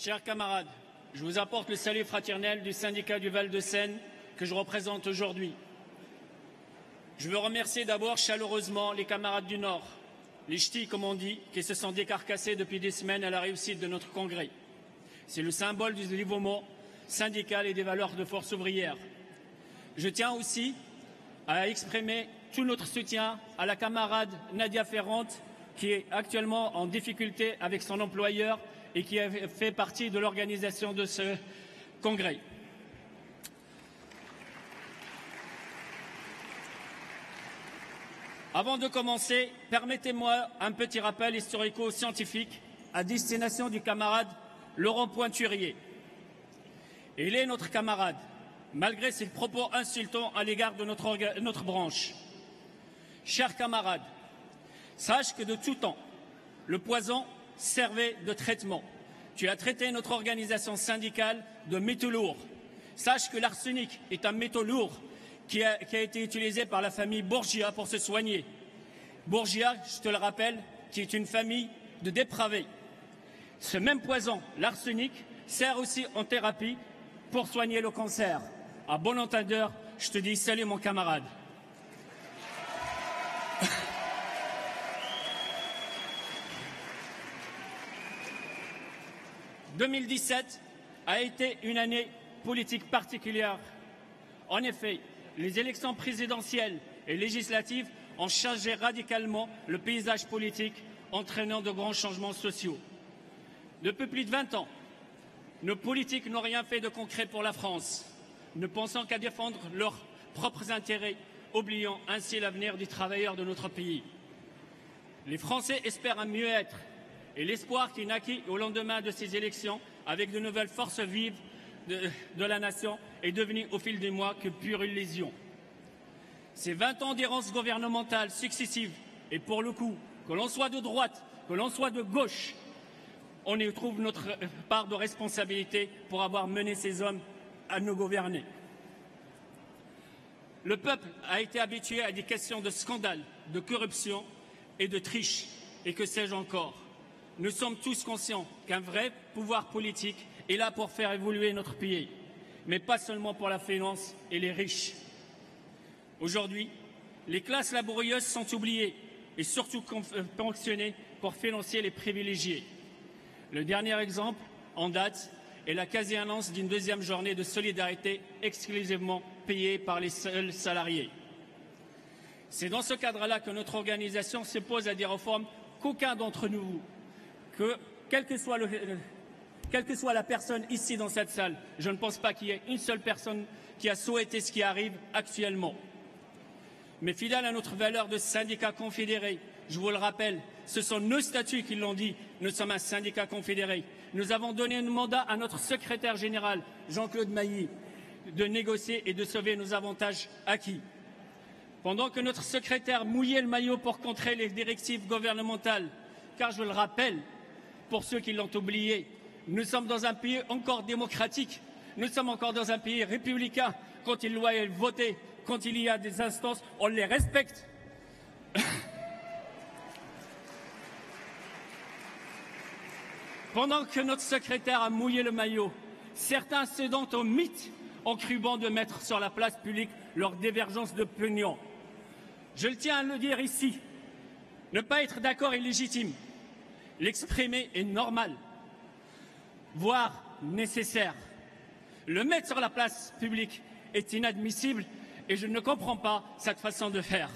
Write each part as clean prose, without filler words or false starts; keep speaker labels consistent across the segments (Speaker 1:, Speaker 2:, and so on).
Speaker 1: Chers camarades, je vous apporte le salut fraternel du syndicat du Val-de-Seine que je représente aujourd'hui. Je veux remercier d'abord chaleureusement les camarades du Nord, les ch'tis comme on dit, qui se sont décarcassés depuis des semaines à la réussite de notre congrès. C'est le symbole du dévouement syndical et des valeurs de force ouvrière. Je tiens aussi à exprimer tout notre soutien à la camarade Nadia Ferrante, qui est actuellement en difficulté avec son employeur et qui a fait partie de l'organisation de ce congrès. Avant de commencer, permettez-moi un petit rappel historico-scientifique à destination du camarade Laurent Pointurier. Il est notre camarade, malgré ses propos insultants à l'égard de notre branche. Chers camarades, sache que de tout temps, le poison servait de traitement. Tu as traité notre organisation syndicale de métaux lourds. Sache que l'arsenic est un métaux lourd qui a été utilisé par la famille Borgia pour se soigner. Borgia, je te le rappelle, qui est une famille de dépravés. Ce même poison, l'arsenic, sert aussi en thérapie pour soigner le cancer. À bon entendeur, je te dis salut mon camarade. « 2017 a été une année politique particulière. En effet, les élections présidentielles et législatives ont changé radicalement le paysage politique, entraînant de grands changements sociaux. Depuis plus de 20 ans, nos politiques n'ont rien fait de concret pour la France, ne pensant qu'à défendre leurs propres intérêts, oubliant ainsi l'avenir des travailleurs de notre pays. Les Français espèrent un mieux-être et l'espoir qui naquit au lendemain de ces élections avec de nouvelles forces vives de la nation est devenu au fil des mois que pure illusion. Ces 20 ans d'errance gouvernementale successive, et pour le coup, que l'on soit de droite, que l'on soit de gauche, on y trouve notre part de responsabilité pour avoir mené ces hommes à nous gouverner. Le peuple a été habitué à des questions de scandale, de corruption et de triche, et que sais-je encore. Nous sommes tous conscients qu'un vrai pouvoir politique est là pour faire évoluer notre pays, mais pas seulement pour la finance et les riches. Aujourd'hui, les classes laborieuses sont oubliées et surtout ponctionnées pour financer les privilégiés. Le dernier exemple en date est la quasi-annonce d'une deuxième journée de solidarité exclusivement payée par les seuls salariés. C'est dans ce cadre-là que notre organisation s'oppose à des réformes qu'aucun d'entre nous, quelle que soit la personne ici dans cette salle, je ne pense pas qu'il y ait une seule personne qui a souhaité ce qui arrive actuellement. Mais fidèle à notre valeur de syndicat confédéré, je vous le rappelle, ce sont nos statuts qui l'ont dit, nous sommes un syndicat confédéré. Nous avons donné un mandat à notre secrétaire général, Jean-Claude Mailly, de négocier et de sauver nos avantages acquis. Pendant que notre secrétaire mouillait le maillot pour contrer les directives gouvernementales, car je le rappelle, pour ceux qui l'ont oublié, nous sommes dans un pays encore démocratique, nous sommes encore dans un pays républicain. Quand une loi est votée, quand il y a des instances, on les respecte. Pendant que notre secrétaire a mouillé le maillot, certains cédant au mythe ont cru bon de mettre sur la place publique leur divergence d'opinion. Je le tiens à le dire ici, ne pas être d'accord est légitime. L'exprimer est normal, voire nécessaire. Le mettre sur la place publique est inadmissible et je ne comprends pas cette façon de faire.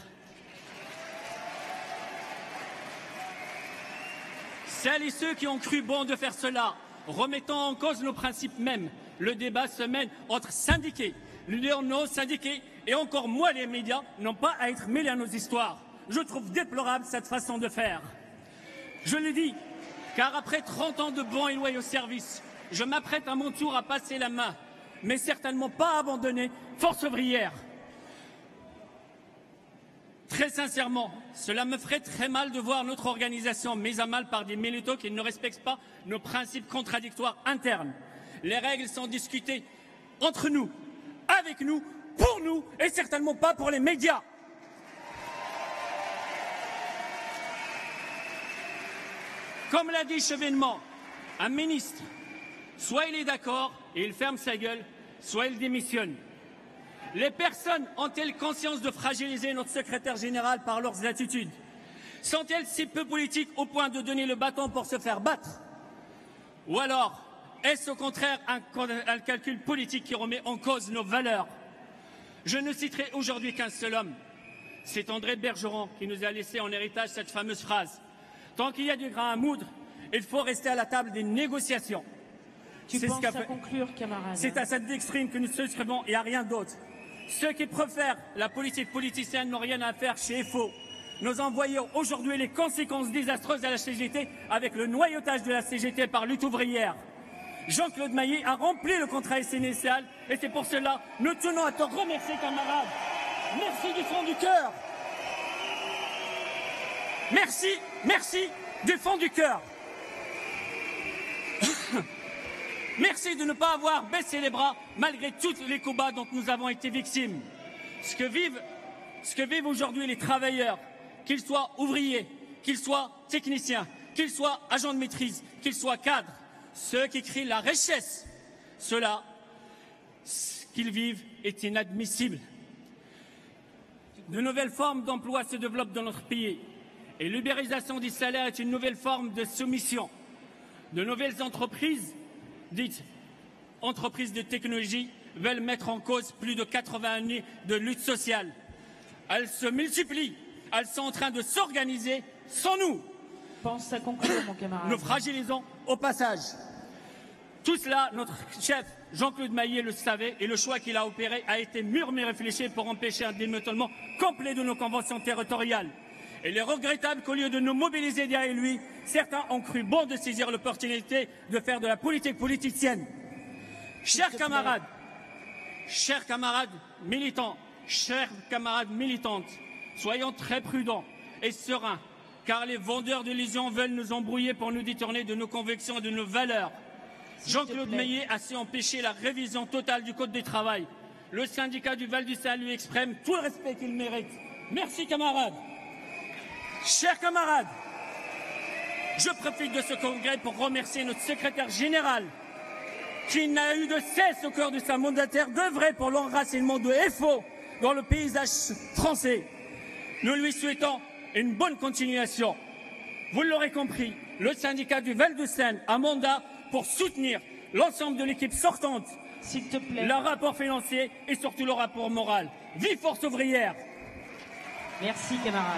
Speaker 1: Celles et ceux qui ont cru bon de faire cela, remettant en cause nos principes mêmes, le débat se mène entre syndiqués, nos syndiqués et encore moins les médias n'ont pas à être mêlés à nos histoires. Je trouve déplorable cette façon de faire. Je le dis, car après 30 ans de bons et loyaux services, je m'apprête à mon tour à passer la main, mais certainement pas à abandonner Force ouvrière. Très sincèrement, cela me ferait très mal de voir notre organisation mise à mal par des militants qui ne respectent pas nos principes contradictoires internes. Les règles sont discutées entre nous, avec nous, pour nous et certainement pas pour les médias. Comme l'a dit Chevènement, un ministre soit il est d'accord et il ferme sa gueule, soit il démissionne. Les personnes ont-elles conscience de fragiliser notre secrétaire général par leurs attitudes? Sont-elles si peu politiques au point de donner le bâton pour se faire battre? Ou alors, est-ce au contraire un calcul politique qui remet en cause nos valeurs? Je ne citerai aujourd'hui qu'un seul homme. C'est André Bergeron qui nous a laissé en héritage cette fameuse phrase. Tant qu'il y a du grain à moudre, il faut rester à la table des négociations.
Speaker 2: Tu penses à conclure, camarade?
Speaker 1: C'est à cette doctrine que nous souscrivons et à rien d'autre. Ceux qui préfèrent la politique politicienne n'ont rien à faire chez FO. Nous en voyons aujourd'hui les conséquences désastreuses à la CGT avec le noyautage de la CGT par lutte ouvrière. Jean-Claude Maillet a rempli le contrat initial et c'est pour cela que nous tenons à te remercier, camarade. Merci du fond du cœur. Merci du fond du cœur. Merci de ne pas avoir baissé les bras malgré tous les combats dont nous avons été victimes. Ce que vivent aujourd'hui les travailleurs, qu'ils soient ouvriers, qu'ils soient techniciens, qu'ils soient agents de maîtrise, qu'ils soient cadres, ceux qui crient la richesse, cela, ce qu'ils vivent est inadmissible. De nouvelles formes d'emploi se développent dans notre pays et l'ubérisation des salaires est une nouvelle forme de soumission. De nouvelles entreprises, dites entreprises de technologie, veulent mettre en cause plus de 80 années de lutte sociale. Elles se multiplient, elles sont en train de s'organiser sans nous.
Speaker 2: Pense à conclure, mon camarade.
Speaker 1: Nous fragilisons au passage. Tout cela, notre chef Jean-Claude Maillet le savait et le choix qu'il a opéré a été mûrement réfléchi pour empêcher un démantèlement complet de nos conventions territoriales. Et il est regrettable qu'au lieu de nous mobiliser derrière lui, certains ont cru bon de saisir l'opportunité de faire de la politique politicienne. Chers camarades militants, chères camarades militantes, soyons très prudents et sereins, car les vendeurs d'illusions veulent nous embrouiller pour nous détourner de nos convictions et de nos valeurs. Jean-Claude Maillet a su empêcher la révision totale du Code du travail. Le syndicat du Val-du-Saint lui exprime tout le respect qu'il mérite. Merci camarades. Chers camarades, je profite de ce congrès pour remercier notre secrétaire général qui n'a eu de cesse au cœur de sa mandataire d'œuvrer pour l'enracinement de FO dans le paysage français. Nous lui souhaitons une bonne continuation. Vous l'aurez compris, le syndicat du Val-de-Seine a mandat pour soutenir l'ensemble de l'équipe sortante,
Speaker 2: s'il te plaît,
Speaker 1: le rapport financier et surtout le rapport moral. Vive Force ouvrière!
Speaker 2: Merci, camarade.